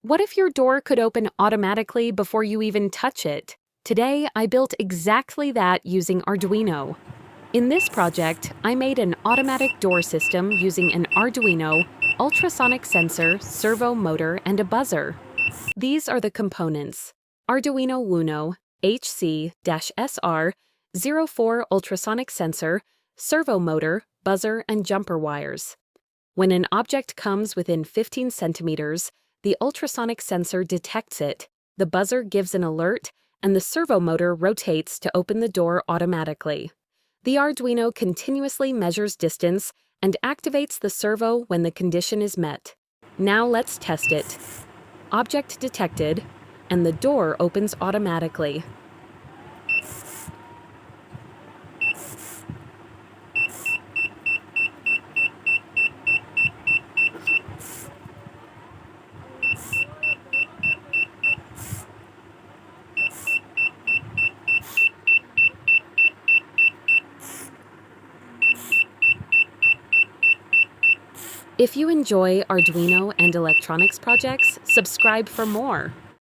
What if your door could open automatically before you even touch it? Today, I built exactly that using Arduino. In this project, I made an automatic door system using an Arduino, ultrasonic sensor, servo motor, and a buzzer. These are the components: Arduino UNO, HC-SR04 ultrasonic sensor, servo motor, buzzer, and jumper wires. When an object comes within 15 centimeters, the ultrasonic sensor detects it, the buzzer gives an alert, and the servo motor rotates to open the door automatically. The Arduino continuously measures distance and activates the servo when the condition is met. Now let's test it. Object detected, and the door opens automatically. If you enjoy Arduino and electronics projects, subscribe for more.